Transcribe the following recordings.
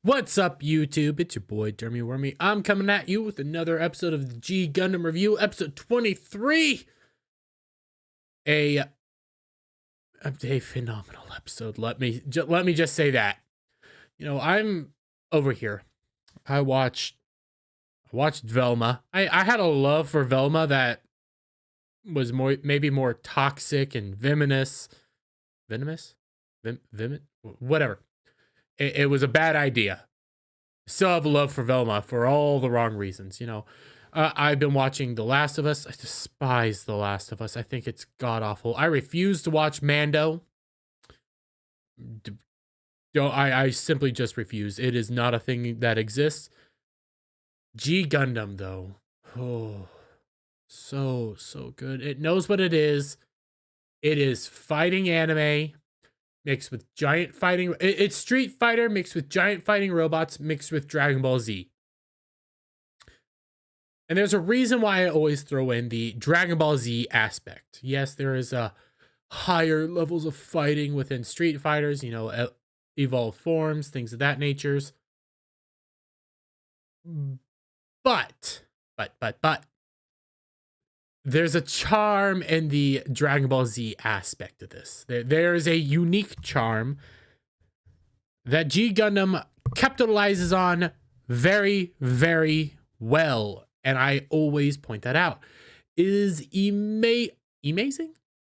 What's up, YouTube? It's your boy, Dermy Wormy. I'm coming at you with another episode of the G Gundam Review, episode 23. A phenomenal episode. Let me just say that. You know, I'm over here. I watched Velma. I had a love for Velma that was maybe more toxic and venomous. Whatever. It was a bad idea. Still have a love for Velma for all the wrong reasons, you know. I've been watching The Last of Us. I despise The Last of Us. I think it's god awful. I refuse to watch Mando. I simply just refuse. It is not a thing that exists. G Gundam, though. Oh, so good. It knows what it is. It is fighting anime mixed with giant fighting. It's Street Fighter mixed with giant fighting robots mixed with Dragon Ball Z. And there's a reason why I always throw in the Dragon Ball Z aspect. Yes, there is higher levels of fighting within Street Fighters, you know, evolved forms, things of that natures. But, there's a charm in the Dragon Ball Z aspect of this. There is a unique charm that G Gundam capitalizes on very, very well. And I always point that out. It is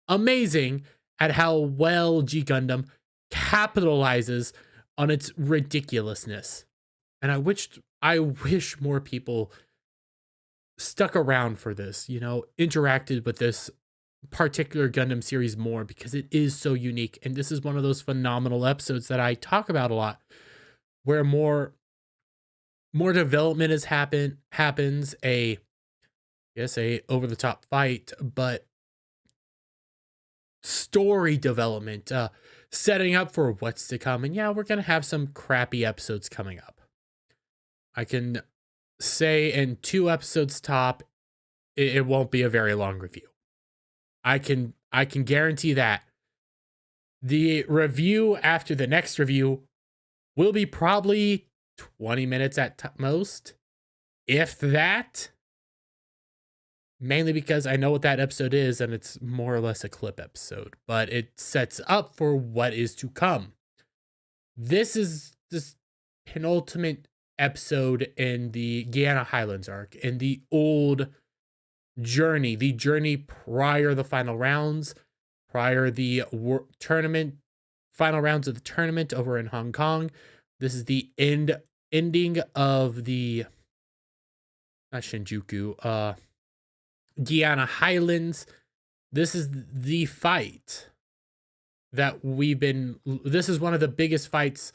amazing at how well G Gundam capitalizes on its ridiculousness. And I wish more people stuck around for this, you know, interacted with this particular Gundam series more, because it is so unique. And this is one of those phenomenal episodes that I talk about a lot, where more development happens, a over the top fight, but story development, setting up for what's to come. And yeah, we're gonna have some crappy episodes coming up. I can say in 2 episodes top, it won't be a very long review. I can guarantee that. The review after the next review will be probably 20 minutes at most, if that. Mainly because I know what that episode is, and it's more or less a clip episode, but it sets up for what is to come. This is this penultimate episode in the Guyana Highlands arc, in the old journey, the journey prior the final rounds, prior the tournament, final rounds of the tournament over in Hong Kong. This is the ending of the, not Shinjuku, Guyana Highlands. This is the fight that this is one of the biggest fights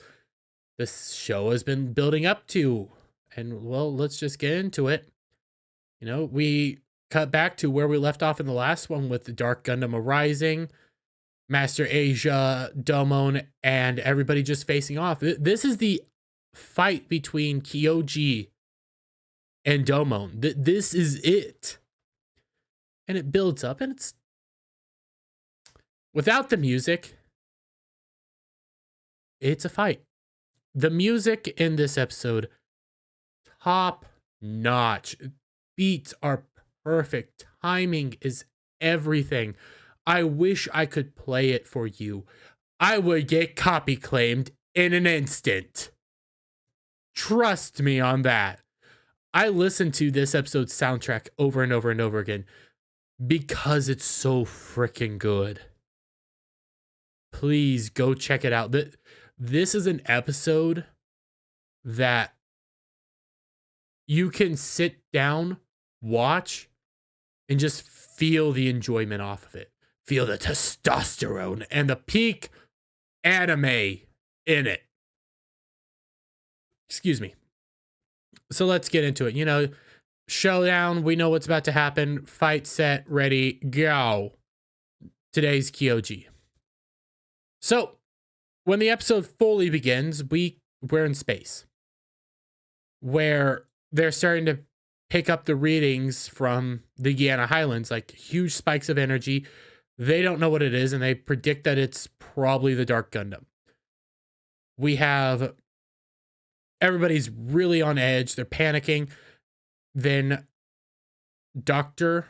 this show has been building up to. And well, let's just get into it. You know, we cut back to where we left off in the last one with the Dark Gundam arising, Master Asia, Domon, and everybody just facing off. This is the fight between Kyoji and Domon. This is it. And it builds up, and it's without the music, it's a fight. The music in this episode, top notch. Beats are perfect. Timing is everything. I wish I could play it for you. I would get copy claimed in an instant. Trust me on that. I listened to this episode's soundtrack over and over and over again because it's so freaking good. Please go check it out. This is an episode that you can sit down, watch, and just feel the enjoyment off of it. Feel the testosterone and the peak anime in it. Excuse me. So let's get into it. You know, showdown, we know what's about to happen. Fight, set, ready, go. Today's Kyoji. So, when the episode fully begins, we're in space, where they're starting to pick up the readings from the Guyana Highlands, like huge spikes of energy. They don't know what it is, and they predict that it's probably the Dark Gundam. We have Everybody's really on edge. They're panicking. Then Dr.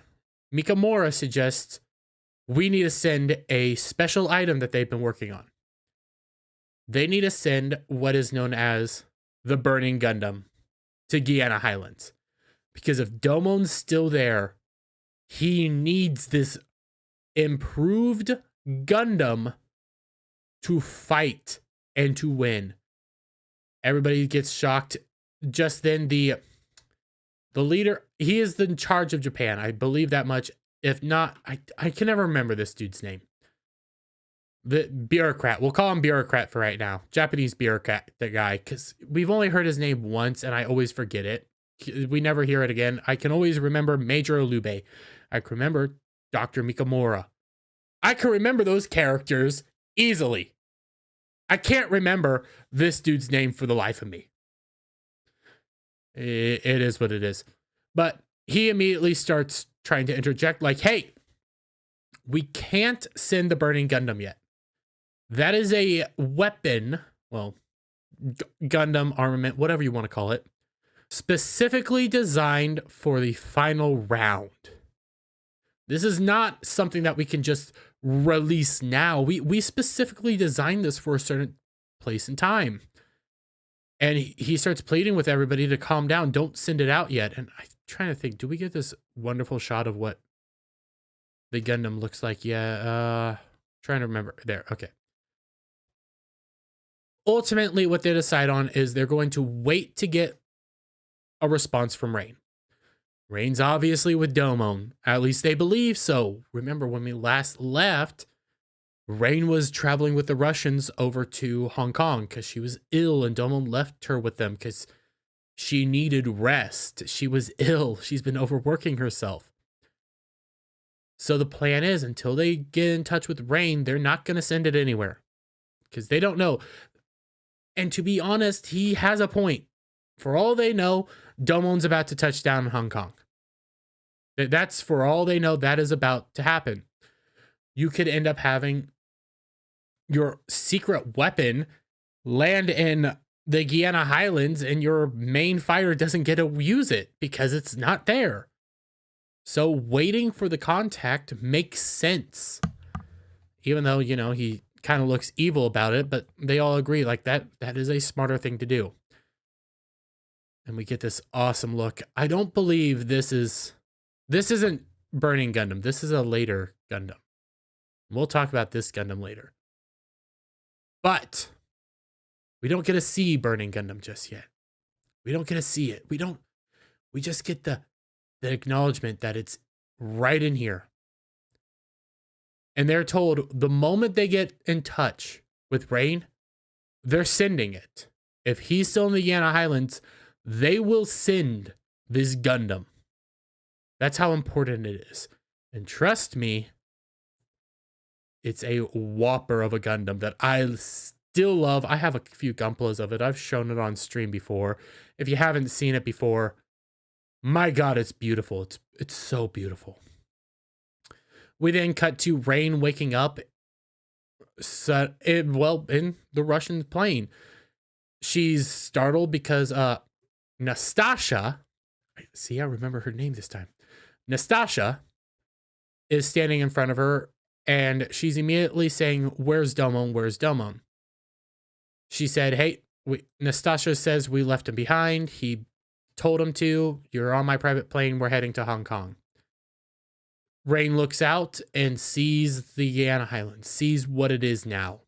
Mikamura suggests we need to send a special item that they've been working on. They need to send what is known as the Burning Gundam to Guiana Highlands. Because if Domon's still there, he needs this improved Gundam to fight and to win. Everybody gets shocked. Just then, the leader, he is in charge of Japan. I believe that much. If not, I can never remember this dude's name. The bureaucrat. We'll call him bureaucrat for right now. Japanese bureaucrat, the guy, because we've only heard his name once, and I always forget it. We never hear it again. I can always remember Major Olube. I can remember Dr. Mikamura. I can remember those characters easily. I can't remember this dude's name for the life of me. It is what it is. But he immediately starts trying to interject like, hey, we can't send the Burning Gundam yet. That is a weapon, well, Gundam armament, whatever you want to call it, specifically designed for the final round. This is not something that we can just release now. We specifically designed this for a certain place and time. And he starts pleading with everybody to calm down. Don't send it out yet. And I'm trying to think, do we get this wonderful shot of what the Gundam looks like? Yeah, trying to remember. There, okay. Ultimately, what they decide on is they're going to wait to get a response from Rain. Rain's obviously with Domon. At least they believe so. Remember, when we last left, Rain was traveling with the Russians over to Hong Kong because she was ill, and Domon left her with them because she needed rest. She was ill. She's been overworking herself. So the plan is, until they get in touch with Rain, they're not going to send it anywhere because they don't know. And to be honest, he has a point. For all they know, Domon's about to touch down in Hong Kong. That's for all they know, that is about to happen. You could end up having your secret weapon land in the Guiana Highlands and your main fighter doesn't get to use it because it's not there. So waiting for the contact makes sense. Even though, you know, he kind of looks evil about it, but they all agree like that is a smarter thing to do. And we get this awesome look. I don't believe this isn't Burning Gundam. This is a later Gundam. We'll talk about this Gundam later. But we don't get to see Burning Gundam just yet. We don't get to see it. We just get the acknowledgement that it's right in here. And they're told the moment they get in touch with Rain, they're sending it. If he's still in the Guiana Highlands, they will send this Gundam. That's how important it is. And trust me, it's a whopper of a Gundam that I still love. I have a few Gunplas of it. I've shown it on stream before. If you haven't seen it before, my God, it's beautiful. It's so beautiful. We then cut to Rain waking up in the Russian plane. She's startled because Nastasha, see, I remember her name this time. Nastasha is standing in front of her, and she's immediately saying, "Where's Domon? Where's Domon?" She said, "Hey, Nastasha says we left him behind. He told him to. You're on my private plane. We're heading to Hong Kong." Rain looks out and sees the Guiana Highlands, sees what it is now.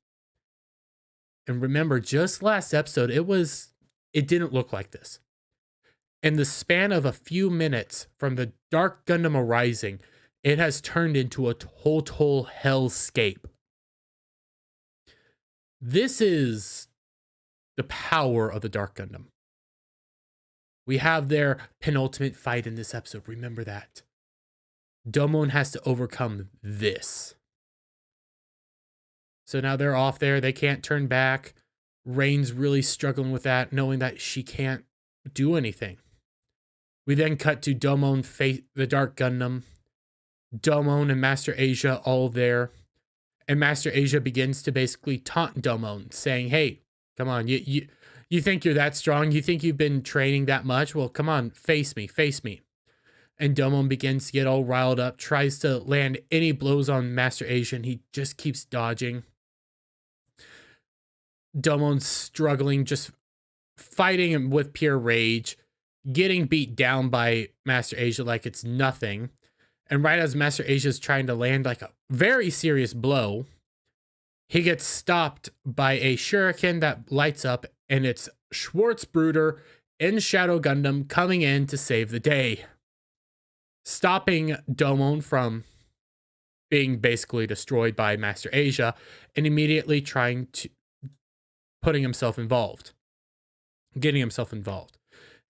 And remember, just last episode, it didn't look like this. In the span of a few minutes from the Dark Gundam arising, it has turned into a total hellscape. This is the power of the Dark Gundam. We have their penultimate fight in this episode. Remember that. Domon has to overcome this. So now they're off there. They can't turn back. Rain's really struggling with that, knowing that she can't do anything. We then cut to Domon, the Dark Gundam. Domon and Master Asia all there. And Master Asia begins to basically taunt Domon, saying, "Hey, come on, You think you're that strong? You think you've been training that much? Well, come on, face me, face me. And Domon begins to get all riled up, tries to land any blows on Master Asia, and he just keeps dodging. Domon's struggling, just fighting with pure rage, getting beat down by Master Asia like it's nothing. And right as Master Asia is trying to land like a very serious blow, he gets stopped by a shuriken that lights up, and it's Schwarzbruder in Shadow Gundam coming in to save the day, stopping Domon from being basically destroyed by Master Asia and immediately putting himself involved, getting himself involved.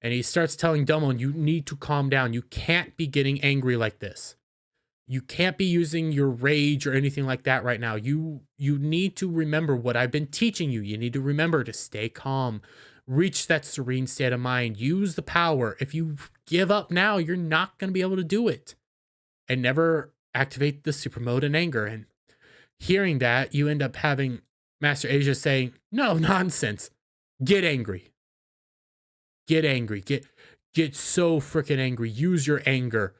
And he starts telling Domon, you need to calm down. You can't be getting angry like this. You can't be using your rage or anything like that right now. You need to remember what I've been teaching you. You need to remember to stay calm, reach that serene state of mind, use the power. If you give up now, you're not going to be able to do it. And never activate the super mode in anger. And hearing that, you end up having Master Asia saying, no, nonsense. Get angry. Get angry. Get so freaking angry. Use your anger.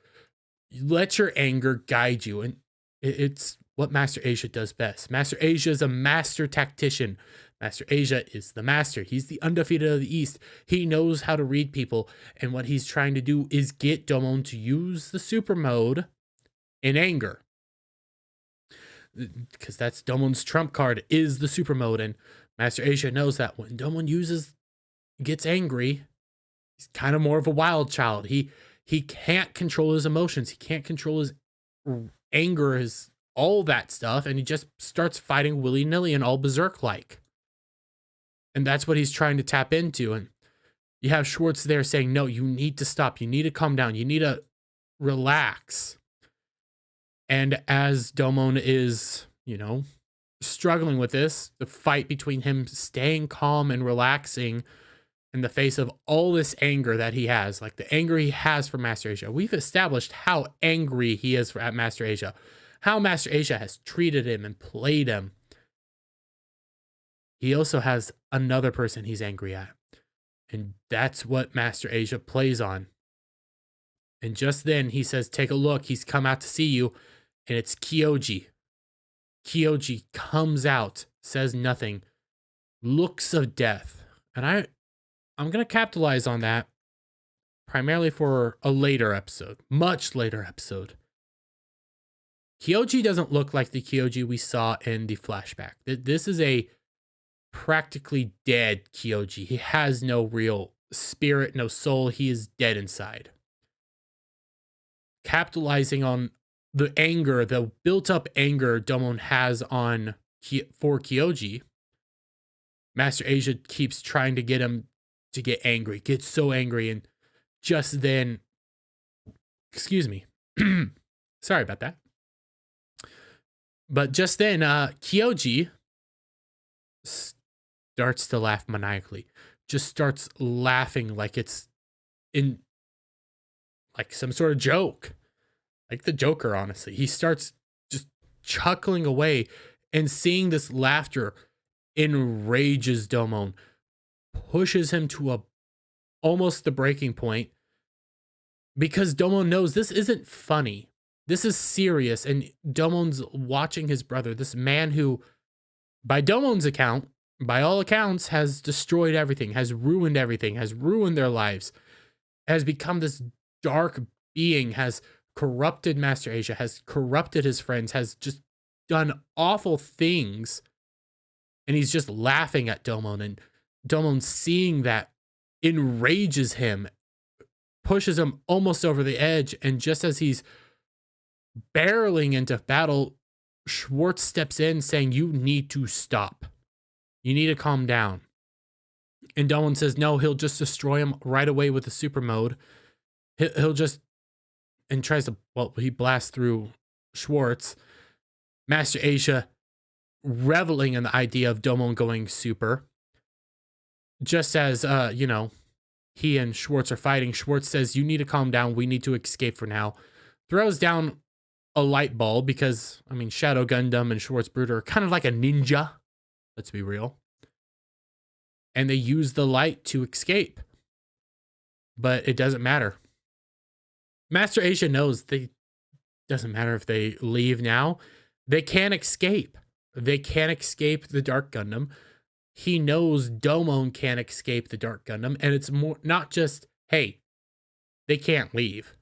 Let your anger guide you. And it's what Master Asia does best. Master Asia is a master tactician. Master Asia is the master. He's the undefeated of the East. He knows how to read people. And what he's trying to do is get Domon to use the super mode in anger. Because that's Domon's trump card, is the super mode. And Master Asia knows that when Domon gets angry, he's kind of more of a wild child. He can't control his emotions. He can't control his anger, his all that stuff. And he just starts fighting willy-nilly and all berserk-like. And that's what he's trying to tap into. And you have Schwartz there saying, no, you need to stop. You need to calm down. You need to relax. And as Domon is, struggling with this, the fight between him staying calm and relaxing in the face of all this anger that he has, like the anger he has for Master Asia. We've established how angry he is at Master Asia, how Master Asia has treated him and played him. He also has another person he's angry at. And that's what Master Asia plays on. And just then he says, take a look. He's come out to see you. And it's Kyoji. Kyoji comes out, says nothing, looks of death. And I'm going to capitalize on that primarily for a later episode, much later episode. Kyoji doesn't look like the Kyoji we saw in the flashback. This is a practically dead Kyoji. He has no real spirit, no soul. He is dead inside. Capitalizing on the anger, the built-up anger Domon has for Kyoji, Master Asia keeps trying to get him to get angry, get so angry, and just then, excuse me, sorry about that. But just then, Kyoji starts to laugh maniacally, just starts laughing like it's in like some sort of joke. Like the Joker, honestly. He starts just chuckling away, and seeing this laughter enrages Domon, pushes him to almost the breaking point, because Domon knows this isn't funny. This is serious, and Domon's watching his brother, this man who, by Domon's account, by all accounts, has destroyed everything, has ruined their lives, has become this dark being, has corrupted Master Asia, has corrupted his friends, has just done awful things, and he's just laughing at Domon. And Domon, seeing that, enrages him, pushes him almost over the edge, and just as he's barreling into battle, Schwartz steps in saying, you need to stop. You need to calm down. And Domon says no, he'll just destroy him right away with the super mode. He'll just, and tries to, he blasts through Schwartz. Master Asia reveling in the idea of Domon going super. Just as, he and Schwartz are fighting, Schwartz says, you need to calm down. We need to escape for now. Throws down a light ball because, Shadow Gundam and Schwarzbruder are kind of like a ninja. Let's be real. and they use the light to escape. But it doesn't matter. Master Asia knows doesn't matter if they leave now. They can't escape. They can't escape the Dark Gundam. He knows Domon can't escape the Dark Gundam. And it's more not just, hey, they can't leave.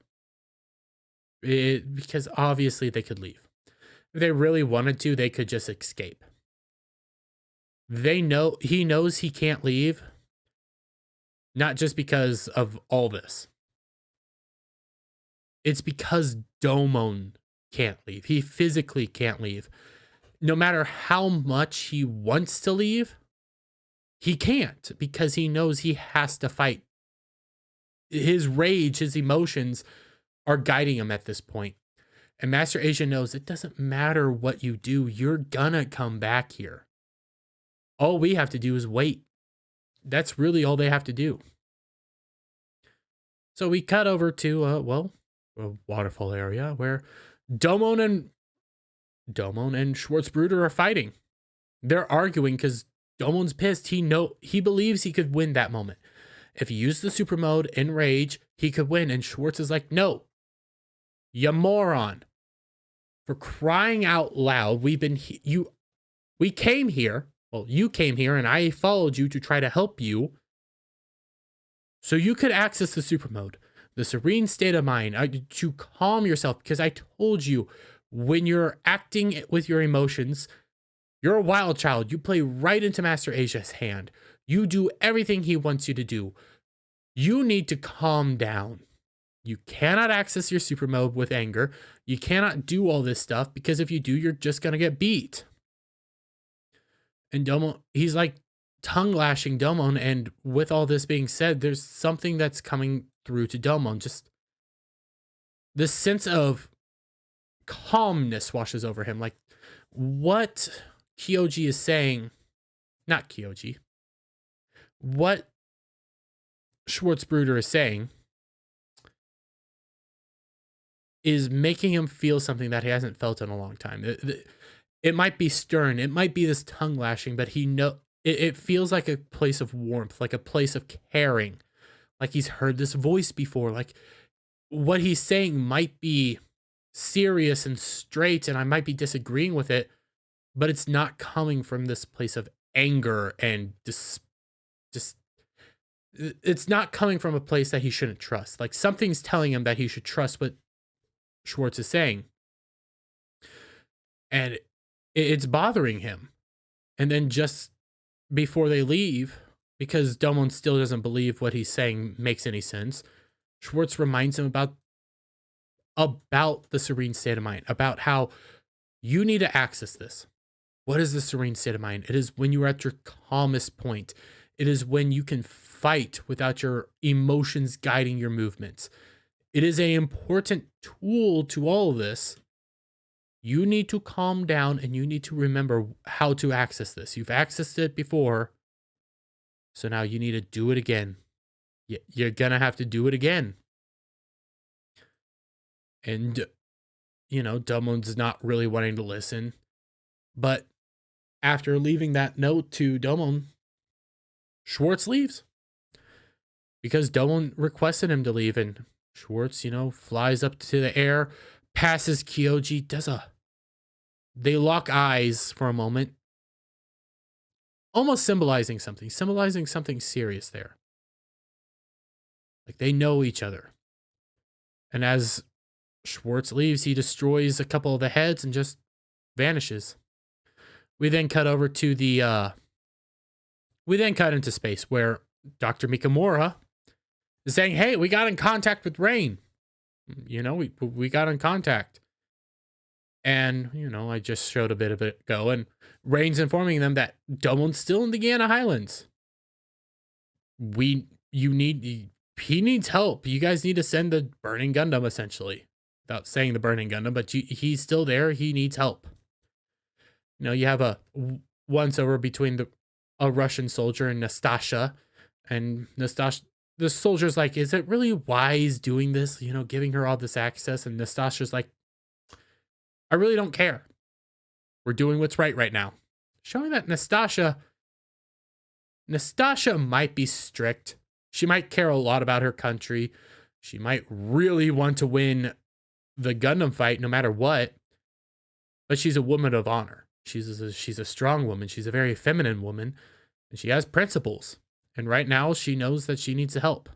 Because obviously they could leave. If they really wanted to, they could just escape. He knows he can't leave. Not just because of all this. It's because Domon can't leave. He physically can't leave. No matter how much he wants to leave, he can't because he knows he has to fight. His rage, his emotions are guiding him at this point. And Master Asia knows it doesn't matter what you do, you're gonna come back here. All we have to do is wait. That's really all they have to do. So we cut over to, a waterfall area where Domon and Schwarzbruder are fighting. They're arguing because Domon's pissed. He believes he could win that moment. If he used the super mode in rage, he could win. And Schwartz is like, no, you moron. For crying out loud, we came here. Well, you came here and I followed you to try to help you. So you could access the super mode, the serene state of mind, to calm yourself. Because I told you, when you're acting with your emotions, you're a wild child. You play right into Master Asia's hand. You do everything he wants you to do. You need to calm down. You cannot access your super mode with anger. You cannot do all this stuff because if you do, you're just going to get beat. And Domon, he's like tongue lashing Domon. And with all this being said, there's something that's coming through to Domon. Just this sense of calmness washes over him. Like what Kyoji is saying, not Kyoji, what Schwarzbruder is saying is making him feel something that he hasn't felt in a long time. It might be stern, it might be this tongue lashing, but it feels like a place of warmth, like a place of caring, like he's heard this voice before, like what he's saying might be serious and straight, and I might be disagreeing with it, but it's not coming from this place of anger and just it's not coming from a place that he shouldn't trust. Like something's telling him that he should trust what Schwartz is saying. And it's bothering him. And then just before they leave, because Domon still doesn't believe what he's saying makes any sense, Schwartz reminds him about the serene state of mind, about how you need to access this. What is the serene state of mind? It is when you are at your calmest point. It is when you can fight without your emotions guiding your movements. It is an important tool to all of this. You need to calm down and you need to remember how to access this. You've accessed it before, so now you need to do it again. You're going to have to do it again. And, Domon's not really wanting to listen. But after leaving that note to Domon, Schwartz leaves. Because Domon requested him to leave, and Schwartz, flies up to the air, passes Kyoji, they lock eyes for a moment, almost symbolizing something serious there. Like they know each other. And as Schwartz leaves, he destroys a couple of the heads and just vanishes. We then cut over to we then cut into space where Dr. Mikamura is saying, hey, we got in contact with Rain. We got in contact. And, I just showed a bit of it go. And Rain's informing them that Domon's still in the Guiana Highlands. He needs help. You guys need to send the Burning Gundam, essentially. Without saying the Burning Gundam, but he's still there. He needs help. You have a once-over between a Russian soldier and Nastasha. And Nastasha, the soldier's like, is it really wise doing this? Giving her all this access. And Nastasha's like, I really don't care. We're doing what's right now. Showing that Nastasha Nastasha might be strict. She might care a lot about her country. She might really want to win the Gundam fight no matter what. But she's a woman of honor. She's a strong woman. She's a very feminine woman. And she has principles. And right now, she knows that she needs help.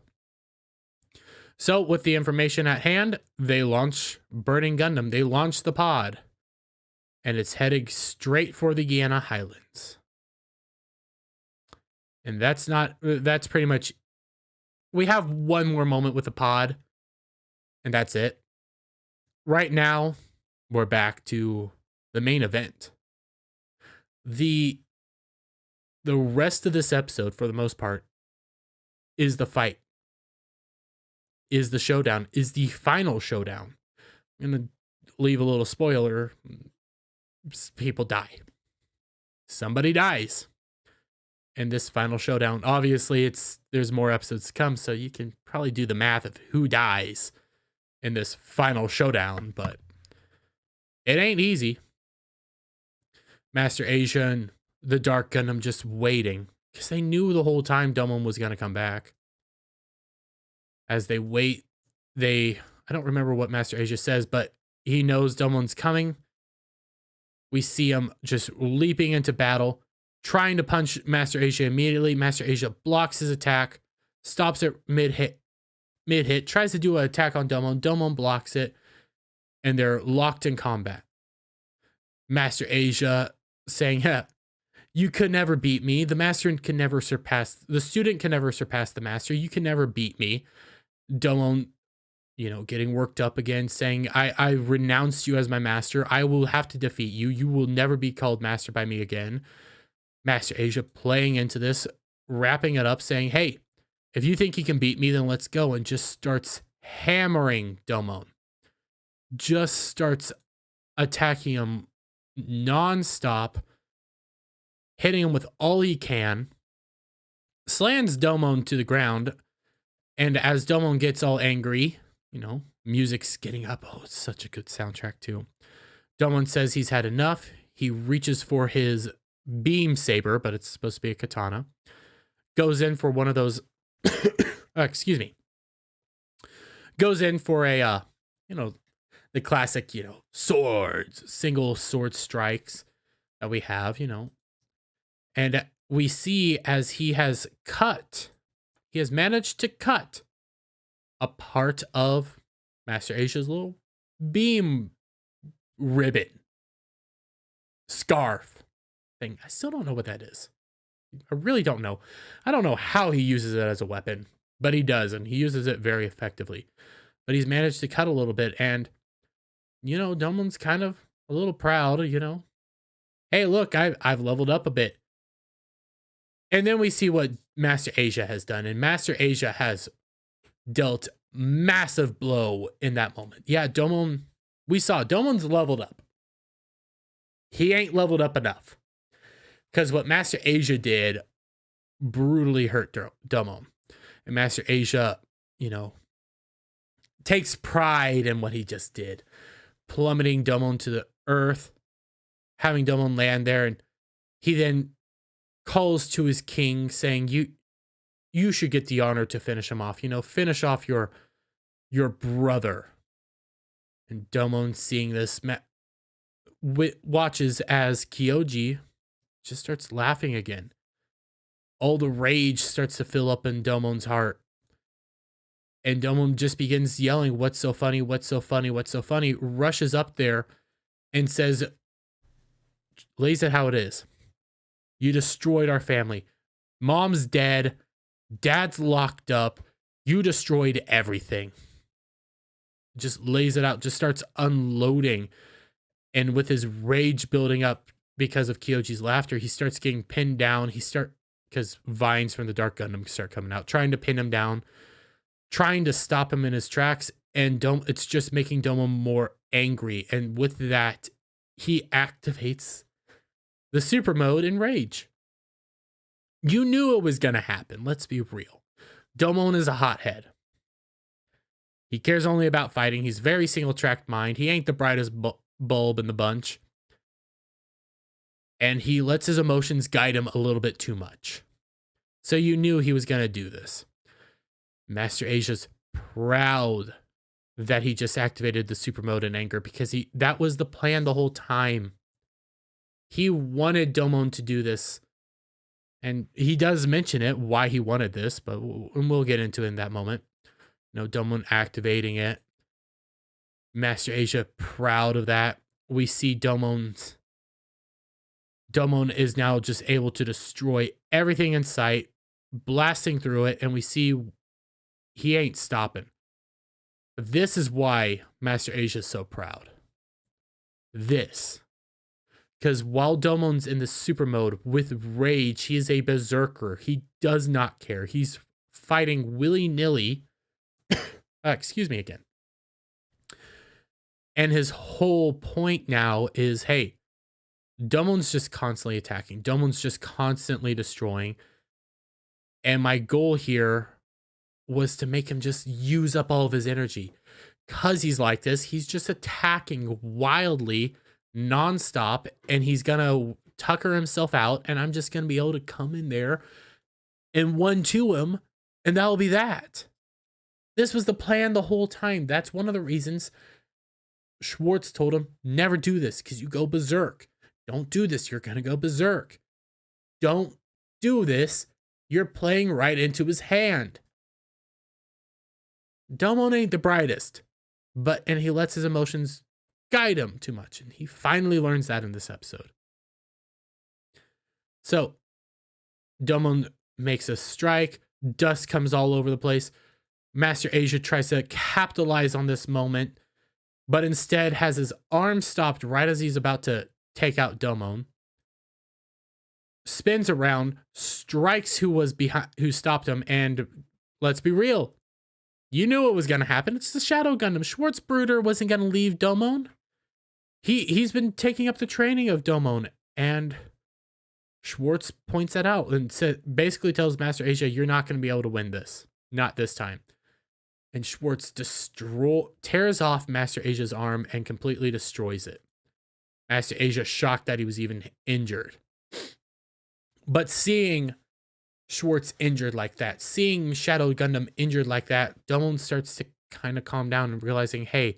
So, with the information at hand, they launch Burning Gundam. They launch the pod. And it's heading straight for the Guiana Highlands. And that's pretty much... We have one more moment with the pod. And that's it. Right now, we're back to the main event. The rest of this episode, for the most part, is the fight. Is the showdown. Is the final showdown. I'm going to leave a little spoiler. People die. Somebody dies. In this final showdown. Obviously, there's more episodes to come, so you can probably do the math of who dies in this final showdown, but it ain't easy. Master Asia and the Dark Gundam just waiting, because they knew the whole time Domon was going to come back. As they wait, I don't remember what Master Asia says, but he knows Domon's coming. We see him just leaping into battle, trying to punch Master Asia immediately. Master Asia blocks his attack, stops it mid-hit, tries to do an attack on Domon. Domon blocks it, and they're locked in combat. Master Asia saying, yeah, you could never beat me. The student can never surpass the master. You can never beat me. Domon, getting worked up again, saying, I renounced you as my master. I will have to defeat you. You will never be called master by me again. Master Asia playing into this, wrapping it up, saying, hey, if you think you can beat me, then let's go. And just starts hammering Domon. Just starts attacking him non-stop, hitting him with all he can, slams Domon to the ground. And as Domon gets all angry, music's getting up. Oh, it's such a good soundtrack too. Domon says he's had enough. He reaches for his beam saber, but it's supposed to be a katana. Goes in for one of those, excuse me. Goes in for a, the classic, swords, single sword strikes that we have, And we see as he has managed to cut a part of Master Asia's little beam ribbon, scarf thing. I still don't know what that is. I really don't know. I don't know how he uses it as a weapon, but he does, and he uses it very effectively. But he's managed to cut a little bit, and, Domon's kind of a little proud, Hey, look, I've leveled up a bit. And then we see what Master Asia has done, and Master Asia has dealt massive blow in that moment. Yeah, we saw Domon's leveled up. He ain't leveled up enough. Because what Master Asia did brutally hurt Domon. And Master Asia, takes pride in what he just did. Plummeting Domon to the earth, having Domon land there, and he then calls to his king saying, you should get the honor to finish him off. Finish off your brother. And Domon, seeing this, watches as Kyoji just starts laughing again. All the rage starts to fill up in Domon's heart. And Domon just begins yelling, what's so funny, what's so funny, what's so funny, rushes up there and says, lays it how it is. You destroyed our family. Mom's dead. Dad's locked up. You destroyed everything. Just lays it out, just starts unloading. And with his rage building up because of Kyoji's laughter, he starts getting pinned down. Because vines from the Dark Gundam start coming out, trying to pin him down, trying to stop him in his tracks. And it's just making Domon more angry. And with that, he activates the super mode in rage. You knew it was going to happen. Let's be real. Domon is a hothead. He cares only about fighting. He's very single-tracked mind. He ain't the brightest bulb in the bunch. And he lets his emotions guide him a little bit too much. So you knew he was going to do this. Master Asia's proud that he just activated the super mode in anger because that was the plan the whole time. He wanted Domon to do this. And he does mention it, why he wanted this, but we'll get into it in that moment. Domon activating it. Master Asia proud of that. We see Domon is now just able to destroy everything in sight, blasting through it, and we see he ain't stopping. This is why Master Asia is so proud. Because while Domon's in the super mode with rage, he is a berserker. He does not care. He's fighting willy-nilly. Excuse me again. And his whole point now is, hey, Domon's just constantly attacking. Domon's just constantly destroying. And my goal here was to make him just use up all of his energy. Because he's like this, he's just attacking wildly, nonstop, and he's gonna tucker himself out, and I'm just gonna be able to come in there and 1-2 him, and that'll be that. This was the plan the whole time. That's one of the reasons Schwartz told him, never do this, because you go berserk. Don't do this, you're gonna go berserk. Don't do this, you're playing right into his hand. Domon ain't the brightest, and he lets his emotions guide him too much, and he finally learns that in this episode. So Domon makes a strike, dust comes all over the place. Master Asia tries to capitalize on this moment, but instead has his arm stopped right as he's about to take out Domon. Spins around, strikes who stopped him, and let's be real, you knew what was going to happen. It's the Shadow Gundam. Schwarzbrüder wasn't going to leave Domon. He's been taking up the training of Domon, and Schwartz points that out and basically tells Master Asia, you're not going to be able to win this. Not this time. And Schwartz tears off Master Asia's arm and completely destroys it. Master Asia shocked that he was even injured. But seeing Schwartz injured like that, seeing Shadow Gundam injured like that, Domon starts to kind of calm down and realizing, hey,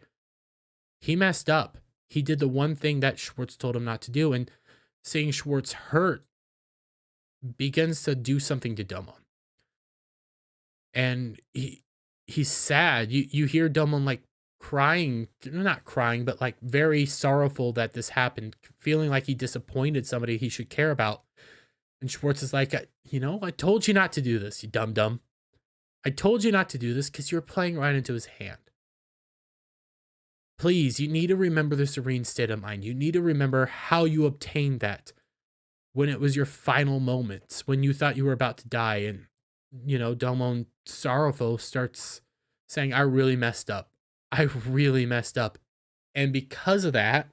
he messed up. He did the one thing that Schwartz told him not to do, and seeing Schwartz hurt begins to do something to Domon. And he's sad. You hear Domon like crying, not crying, but like very sorrowful that this happened, feeling like he disappointed somebody he should care about. And Schwartz is like, I told you not to do this, you dum-dum. I told you not to do this because you're playing right into his hand. Please, you need to remember the serene state of mind. You need to remember how you obtained that when it was your final moments, when you thought you were about to die. And, Domon, sorrowful, starts saying, I really messed up. I really messed up. And because of that,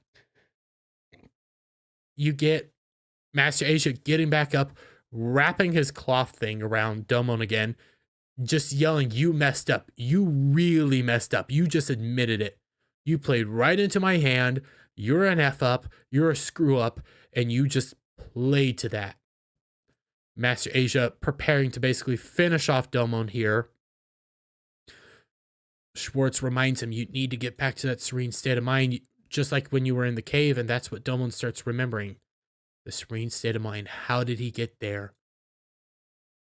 you get Master Asia getting back up, wrapping his cloth thing around Domon again, just yelling, you messed up. You really messed up. You just admitted it. You played right into my hand. You're an F up. You're a screw up. And you just played to that. Master Asia preparing to basically finish off Domon here. Schwartz reminds him, you need to get back to that serene state of mind, just like when you were in the cave. And that's what Domon starts remembering. The serene state of mind. How did he get there?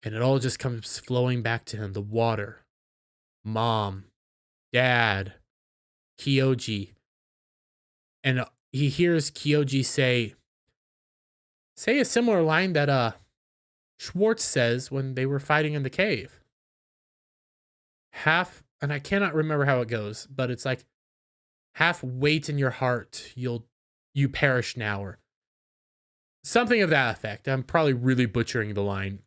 And it all just comes flowing back to him. The water. Mom. Dad. Kyoji. And he hears Kyoji say a similar line that Schwartz says when they were fighting in the cave. And I cannot remember how it goes, but it's like, half weight in your heart, you perish now, or something of that effect. I'm probably really butchering the line.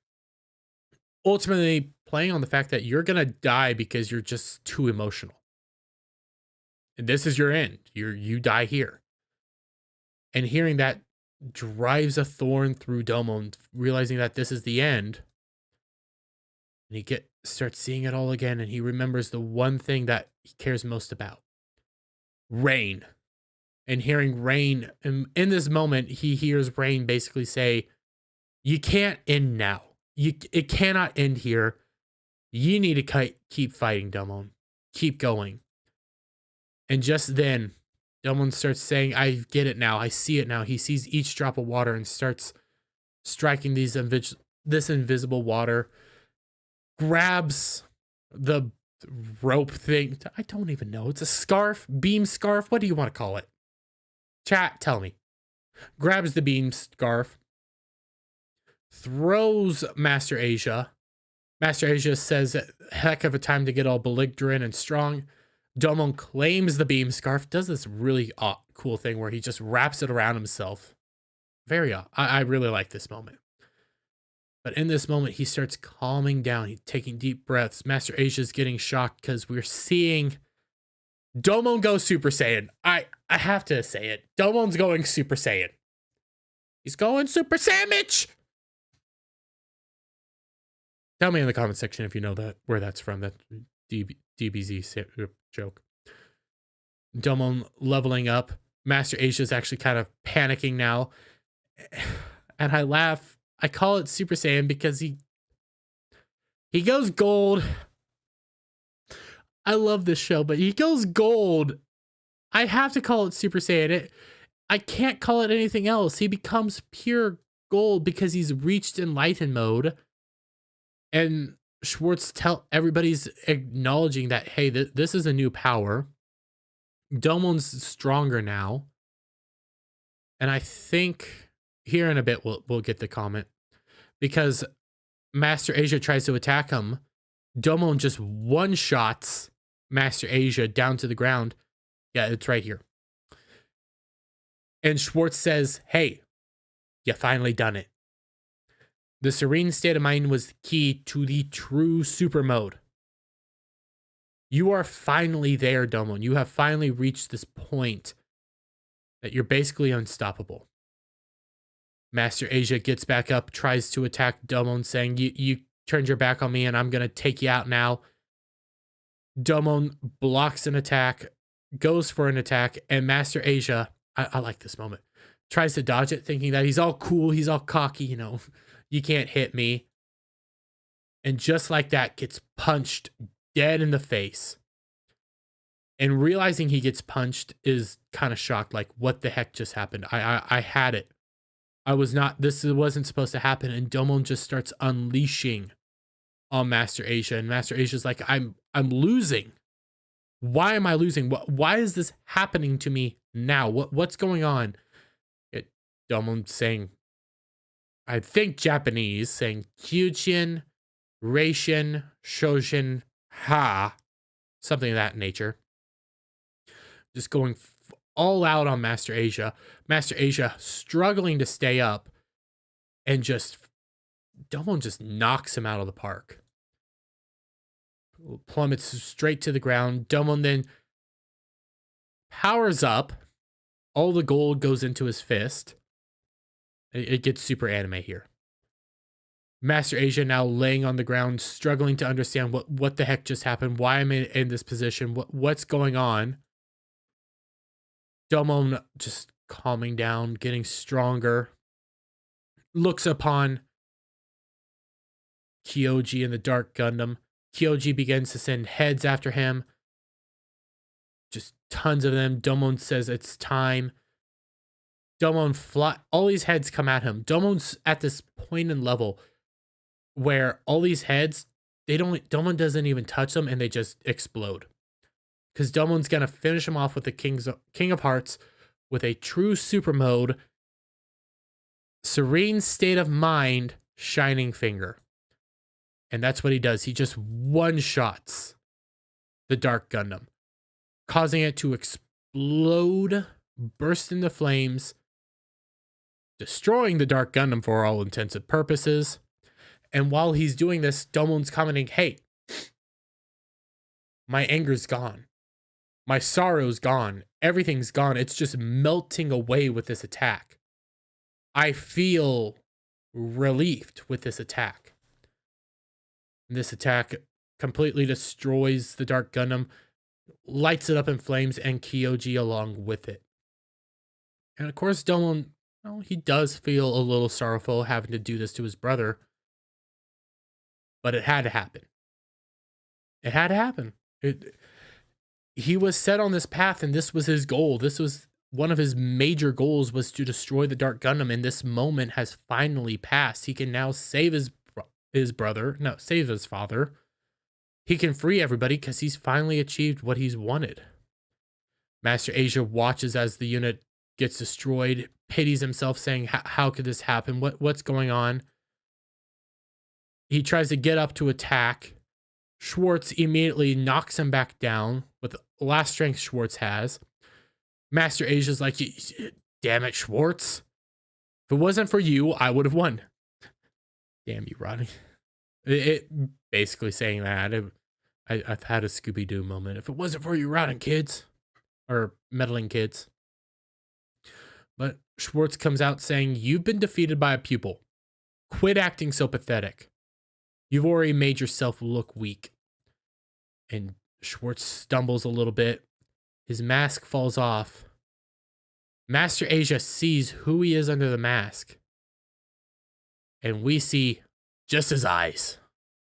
Ultimately, playing on the fact that you're gonna die because you're just too emotional. And this is your end. You die here. And hearing that drives a thorn through Domon, realizing that this is the end. And he starts seeing it all again, and he remembers the one thing that he cares most about. Rain. And hearing Rain, in this moment, he hears Rain basically say, you can't end now. It cannot end here. You need to keep fighting, Domon. Keep going. And just then, Domon starts saying, I get it now. I see it now. He sees each drop of water and starts striking this invisible water. Grabs the rope thing. I don't even know. It's a scarf, beam scarf. What do you want to call it? Chat, tell me. Grabs the beam scarf. Throws Master Asia. Master Asia says, heck of a time to get all belligerent and strong. Domon claims the beam scarf, does this really cool thing where he just wraps it around himself. Very odd. I really like this moment. But in this moment, he starts calming down. He's taking deep breaths. Master Asia's getting shocked because we're seeing Domon go Super Saiyan. I have to say it. Domon's going Super Saiyan. He's going Super Saiyan. Tell me in the comment section if you know where that's from. That DBZ joke. Domon leveling up. Master Asia's actually kind of panicking now. And I laugh. I call it Super Saiyan because he goes gold. I love this show, but he goes gold. I have to call it Super Saiyan. I can't call it anything else. He becomes pure gold because he's reached enlightened mode. And Schwartz everybody's acknowledging that, hey, this is a new power. Domon's stronger now. And I think here in a bit we'll get the comment. Because Master Asia tries to attack him. Domon just one-shots Master Asia down to the ground. Yeah, it's right here. And Schwartz says, hey, you finally done it. The serene state of mind was the key to the true super mode. You are finally there, Domon. You have finally reached this point that you're basically unstoppable. Master Asia gets back up, tries to attack Domon, saying, you turned your back on me and I'm going to take you out now. Domon blocks an attack, goes for an attack, and Master Asia, I like this moment, tries to dodge it, thinking that he's all cool, he's all cocky, you know, you can't hit me. And just like that, gets punched dead in the face. And realizing he gets punched is kind of shocked, like, what the heck just happened? I had it. This wasn't supposed to happen. And Domon just starts unleashing on Master Asia. And Master Asia's like, I'm losing. Why am I losing? Why is this happening to me now? What's going on? Domon saying, I think Japanese, saying Kyujin, Reishin, Shojin, Ha, something of that nature. Just going all out on Master Asia. Master Asia struggling to stay up, and Domon just knocks him out of the park. Plummets straight to the ground. Domon then powers up. All the gold goes into his fist. It gets super anime here. Master Asia now laying on the ground, struggling to understand what the heck just happened. Why am I in this position? What's going on? Domon just calming down, getting stronger. Looks upon Kyoji and the Dark Gundam. Kyoji begins to send heads after him. Just tons of them. Domon says it's time. All these heads come at him. Domon's at this point in level where all these heads, Domon doesn't even touch them and they just explode. Because Domon's going to finish him off with the King of Hearts with a true super mode, serene state of mind, shining finger. And that's what he does. He just one-shots the Dark Gundam, causing it to explode, burst into flames, destroying the Dark Gundam for all intents and purposes. And while he's doing this, Domon's commenting, hey, my anger's gone. My sorrow's gone. Everything's gone. It's just melting away with this attack. I feel relieved with this attack. And this attack completely destroys the Dark Gundam, lights it up in flames, and Kyoji along with it. And of course, Domon, he does feel a little sorrowful having to do this to his brother. but it had to happen. It had to happen. He was set on this path, and this was his goal. This was one of his major goals, was to destroy the Dark Gundam, and this moment has finally passed. He can now save save his father. He can free everybody because he's finally achieved what he's wanted. Master Asia watches as the unit gets destroyed, pities himself, saying, how could this happen? What's going on? He tries to get up to attack. Schwartz immediately knocks him back down with the last strength Schwartz has. Master Asia's like, damn it, Schwartz. If it wasn't for you, I would have won. Damn you, Rodney. It basically saying that. I've had a Scooby-Doo moment. If it wasn't for you, Rodney kids. Or meddling kids. But Schwartz comes out saying, you've been defeated by a pupil. Quit acting so pathetic. You've already made yourself look weak. And Schwartz stumbles a little bit. His mask falls off. Master Asia sees who he is under the mask. And we see just his eyes.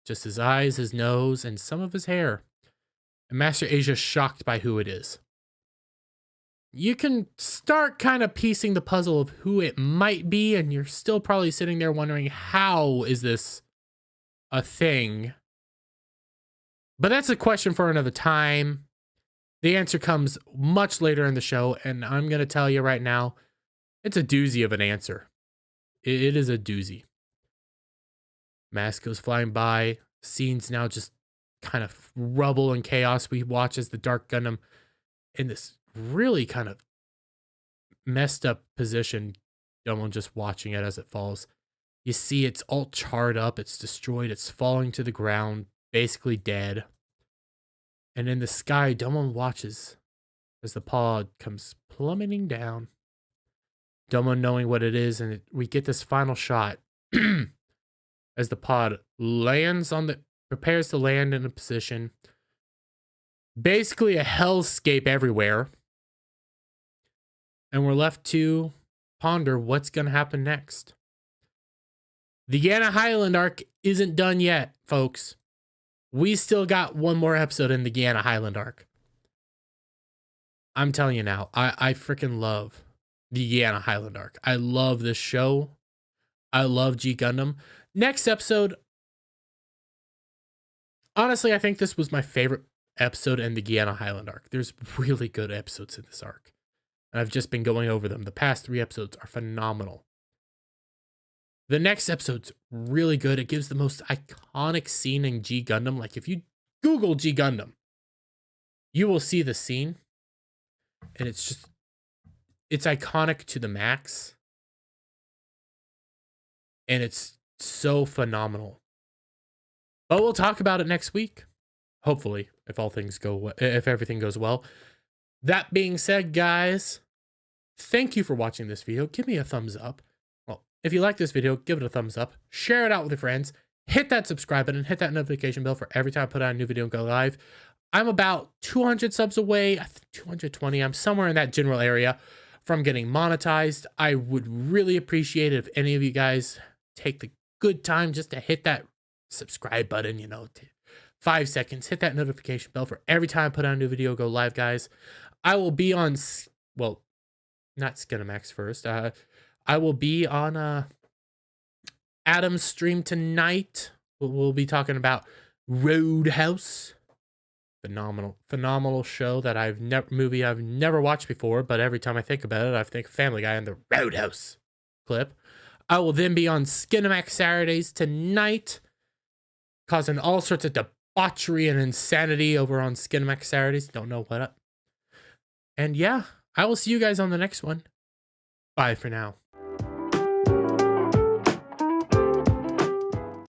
Just his eyes, his nose, and some of his hair. And Master Asia's shocked by who it is. You can start kind of piecing the puzzle of who it might be, and you're still probably sitting there wondering, how is this a thing? But that's a question for another time. The answer comes much later in the show, and I'm going to tell you right now, it's a doozy of an answer. It is a doozy. Mask goes flying by. Scene's now just kind of rubble and chaos. We watch as the Dark Gundam in this really kind of messed up position. Someone just watching it as it falls. You see it's all charred up. It's destroyed. It's falling to the ground, basically dead. And in the sky, Domon watches as the pod comes plummeting down. Domon knowing what it is, and we get this final shot as the pod prepares to land in a position. Basically a hellscape everywhere. And we're left to ponder what's going to happen next. The Yana Highland arc isn't done yet, folks. We still got one more episode in the Yana Highland arc. I'm telling you now, I freaking love the Yana Highland arc. I love this show. I love G Gundam. Next episode, honestly, I think this was my favorite episode in the Yana Highland arc. There's really good episodes in this arc. And I've just been going over them. The past 3 episodes are phenomenal. The next episode's really good. It gives the most iconic scene in G Gundam. Like, if you Google G Gundam, you will see the scene. And it's iconic to the max. And it's so phenomenal. But we'll talk about it next week. Hopefully, if everything goes well. That being said, guys, thank you for watching this video. Give me a thumbs up. Well, if you like this video, give it a thumbs up. Share it out with your friends. Hit that subscribe button. Hit that notification bell for every time I put out a new video and go live. I'm about 200 subs away. I think 220. I'm somewhere in that general area from getting monetized. I would really appreciate it if any of you guys take the good time just to hit that subscribe button, 5 seconds. Hit that notification bell for every time I put out a new video, go live, guys. I will be on, well, not Skinamax first. I will be on Adam's stream tonight. We'll be talking about Roadhouse. Phenomenal show that movie I've never watched before, but every time I think about it, I think Family Guy and the Roadhouse clip. I will then be on Skinamax Saturdays tonight, causing all sorts of debauchery and insanity over on Skinamax Saturdays. Don't know what up. And yeah, I will see you guys on the next one. Bye for now.